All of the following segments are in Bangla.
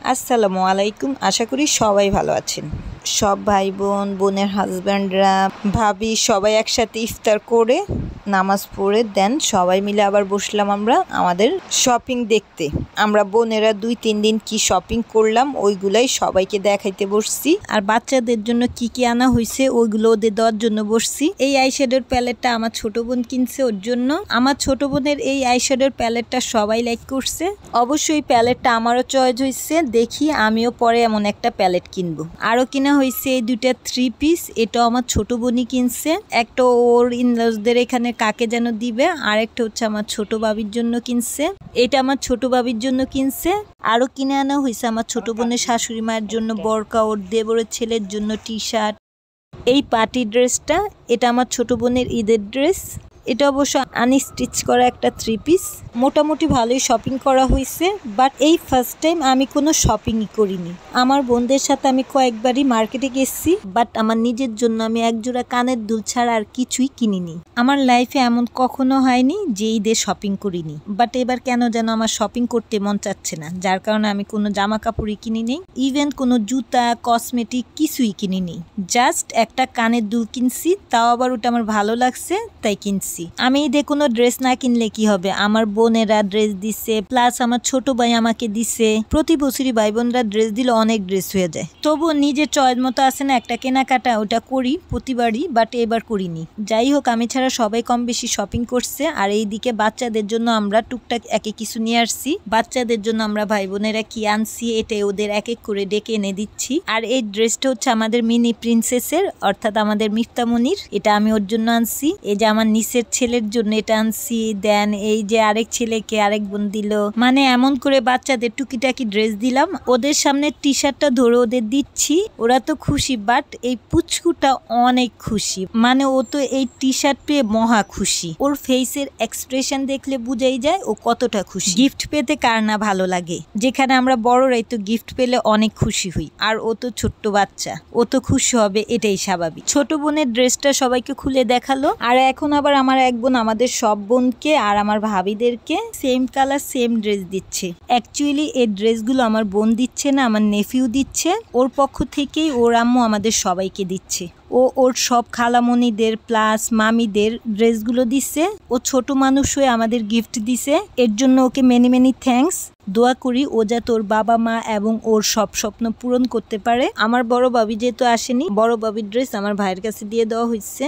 আসসালামু আলাইকুম। আশা করি সবাই ভালো আছেন। সব ভাই বোন, বোনের হাজব্যান্ডরা, ভাবি সবাই একসাথে ইফতার করে নামাজ পড়ে দেন সবাই মিলে আবার বসলাম আমরা আমাদের শপিং দেখতে। আমরা বোনেরা 2-3 দিন কি শপিং করলাম ওইগুলাই সবাইকে দেখাইতে বসছি। আর বাচ্চাদের জন্য কি কি আনা হয়েছে ওইগুলো ওদের দেওয়ার জন্য বসছি। এই আইশ্যাডোর প্যালেটটা আমার ছোট বোন কিনছে ওর জন্য। আমার ছোট বোনের এই আইশ্যাডোর প্যালেটটা সবাই লাইক করছে। অবশ্যই প্যালেটটা আমারও চয়েস হয়েছে, দেখি আমিও পরে এমন একটা প্যালেট কিনবো। আরও কিনা হয়েছে এই 2টা 3 পিস, এটাও আমার ছোট বোনই কিনছে। একটা ওর ইনলসদের এখানে কাকে যেন দিবে, আর একটা হচ্ছে আমার ছোট বাবির জন্য কিনছে। এটা আমার ছোট বাবির জন্য কিনছে। আরও কিনে আনা হয়েছে আমার ছোট বোনের শাশুড়ি মায়ের জন্য বরকা, ওর দেবরের ছেলের জন্য টি শার্ট। এই পার্টি ড্রেসটা এটা আমার ছোট বোনের ঈদের ড্রেস। এটা অবশ্য আনস্টিচ করা একটা 3 পিস। মোটামুটি ভালোই শপিং করা হয়েছে, বাট এই ফার্স্ট টাইম আমি কোনো শপিংই করিনি। আমার বোনদের সাথে আমি কয়েকবারই মার্কেটে গেছি, বাট আমার নিজের জন্য আমি একজোড়া কানের দুল ছাড়া আর কিছুই কিনিনি। আমার লাইফে এমন কখনো হয়নি যে ঈদে শপিং করিনি, বাট এবার কেন যেন আমার শপিং করতে মন চাচ্ছে না, যার কারণে আমি কোনো জামা কাপড়ই কিনিনি, ইভেন কোনো জুতা কসমেটিক কিছুই কিনিনি। জাস্ট একটা কানের দুল কিনছি, তাও আবার ওটা আমার ভালো লাগছে তাই কিনছি। আমি ঈদে কোনো ড্রেস না কিনলে কি হবে, আমার বোনেরা ড্রেস দিছে, প্লাস আমার ছোট ভাই আমাকে দিছে। প্রতি বছরই ভাই বোনরা ড্রেস দিলে অনেক ড্রেস হয়ে যায়, তবুও নিজের চয়েস মতো আছে না একটা কেনাকাটা, ওটা করি প্রতিবারই, বাট এবার করিনি। যাই হোক, আমি ছাড়া সবাই কম বেশি শপিং করছে। আর এইদিকে বাচ্চাদের জন্য আমরা টুকটাক একে কিছু নিয়ে আসছি। বাচ্চাদের জন্য আমরা ভাই বোনেরা কি আনছি এটা ওদের এক এক করে ডেকে এনে দিচ্ছি। আর এই ড্রেসটা হচ্ছে আমাদের মিনি প্রিন্সেসের, অর্থাৎ আমাদের মিফতামনির। এটা আমি ওর জন্য আনছি। এই যে আমার নিচের ছেলের জন্য এটা আনছি, দেন এই যে আরেক ছেলেকে আরেক বোন দিল। মানে এমন করে বাচ্চাদের টুকিটাকি ড্রেস দিলাম। ওদের সামনে টি শার্টটা ধরে ওদের দিচ্ছি, ওরা তো খুশি, বাট এই পুচকুটা অনেক খুশি। মানে ও তো এই টি শার্ট পেয়ে মহা খুশি। ওর ফেসের এক্সপ্রেশন দেখলে বুঝাই যায় ও কতটা খুশি। গিফট পেতে কার না ভালো লাগে, যেখানে আমরা বড়রাই তো গিফট পেলে অনেক খুশি হই, আর ও তো ছোট্ট বাচ্চা, ও তো খুশি হবে, এটাই স্বাভাবিক। ছোট বোনের ড্রেসটা সবাইকে খুলে দেখালো। আর এখন আবার আমার এক বোন আমাদের সব বোনকে আর আমার ভাবিদেরকে সেম কালার সেম ড্রেস দিচ্ছে। অ্যাকচুয়ালি এই ড্রেসগুলো আমার বোন দিচ্ছে না, আমার নেফিউ দিচ্ছে। ওর পক্ষ থেকেই ওর আম্মু আমাদের সবাইকে দিচ্ছে। ও ওর সব খালামণিদের প্লাস মামিদের ড্রেসগুলো দিচ্ছে। ও ছোট মানুষ হয়ে আমাদের গিফট দিছে, এর জন্য ওকে মেনি মেনি থ্যাঙ্কস। দোয়া করি ও যাতে ওর বাবা মা এবং ওর সব স্বপ্ন পূরণ করতে পারে। আমার বড় বাবি যেহেতু আসেনি, বড় বাবির ড্রেস আমার ভাইয়ের কাছে দিয়ে দেওয়া হয়েছে।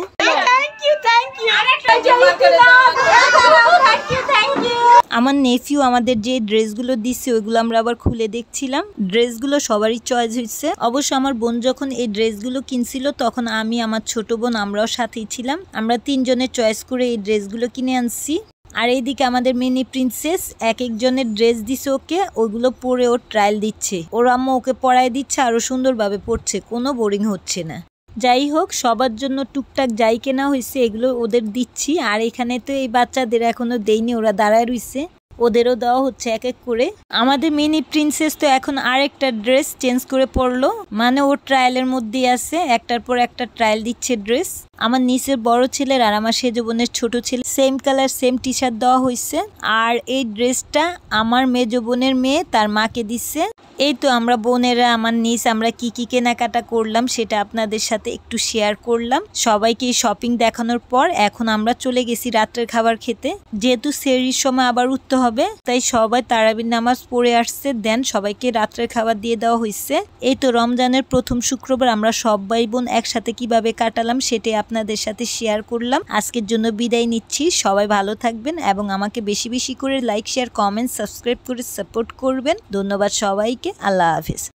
আমার নেফিউ আমাদের যে ড্রেসগুলো দিচ্ছে ওইগুলো আমরা আবার খুলে দেখছিলাম। ড্রেসগুলো সবারই চয়েস হয়েছে। অবশ্য আমার বোন যখন এই ড্রেসগুলো কিনছিল তখন আমি, আমার ছোট বোন, আমরাও সাথেই ছিলাম। আমরা 3 জনের চয়েস করে এই ড্রেসগুলো কিনে আনছি। আর এইদিকে আমাদের মিনি প্রিন্সেস এক একজনের ড্রেস দিছে ওকে, ওইগুলো পরে ওর ট্রায়াল দিচ্ছে। ওর আম্মু ওকে পরায় দিচ্ছে, আরো সুন্দরভাবে পড়ছে, কোনো বোরিং হচ্ছে না। যাই হোক, সবার জন্য টুকটাক যাই কেনা হয়েছে এগুলো ওদের দিচ্ছি। আর এখানে তো এই বাচ্চাদের এখনো দেইনি, ওরা দাঁড়ায় রইছে, ওদেরও দেওয়া হচ্ছে এক এক করে। আমাদের মিনি প্রিন্সেস তো এখন আরেকটা ড্রেস চেঞ্জ করে পরলো, মানে ওর ট্রায়ালের মধ্যেই আছে, একটার পর একটা ট্রায়াল দিচ্ছে ড্রেস। আমার নিচের বড় ছেলের আর আমার সেজ বোনের ছোট ছেলে same colour same T shirt দেওয়া হয়েছে। আর এই ড্রেসটা আমার মেজ বোনের মেয়ে তার মাকে দিচ্ছে। এই তো আমরা বোনেরা, আমার নিচ, আমরা কি কি কেনাকাটা করলাম সেটা আপনাদের সাথে একটু শেয়ার করলাম। সবাইকে শপিং দেখানোর পর এখন আমরা চলে গেছি রাত্রের খাবার খেতে। যেহেতু সেহরির সময় আবার উঠতে হবে, তাই সবাই তারাবির নামাজ পড়ে আসছে, দেন সবাইকে রাত্রের খাবার দিয়ে দেওয়া হয়েছে। এই তো রমজানের প্রথম শুক্রবার আমরা সব ভাই বোন একসাথে কিভাবে কাটালাম সেটাই আপনাদের সাথে শেয়ার করলাম। আজকের জন্য বিদায় নিচ্ছি। সবাই ভালো থাকবেন এবং আমাকে বেশি বেশি করে লাইক, শেয়ার, কমেন্ট, সাবস্ক্রাইব করে সাপোর্ট করবেন। ধন্যবাদ সবাইকে। আল্লাহ হাফেজ।